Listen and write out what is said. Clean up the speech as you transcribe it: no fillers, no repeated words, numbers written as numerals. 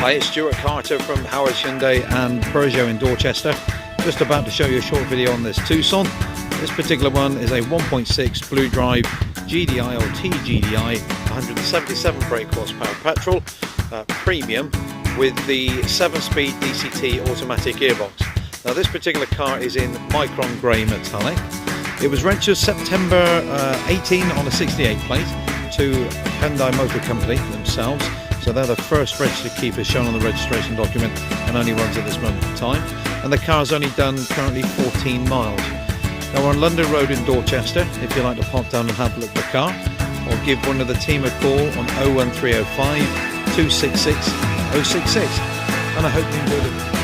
Hi, it's Stuart Carter from Howard Hyundai and Peugeot in Dorchester. Just about to show you a short video on this Tucson. This particular one is a 1.6 Blue Drive GDI or TGDI, 177 brake horsepower petrol, premium with the 7-speed DCT automatic gearbox. Now this particular car is in Micron Grey metallic. It was registered September 18 on a 68 plate to Hyundai Motor Company themselves. So they're the first registered keeper shown on the registration document and only runs at this moment in time. And the car's only done currently 14 miles. Now we're on London Road in Dorchester, if you'd like to pop down and have a look at the car, or give one of the team a call on 01305 266 066. And I hope you enjoyed it.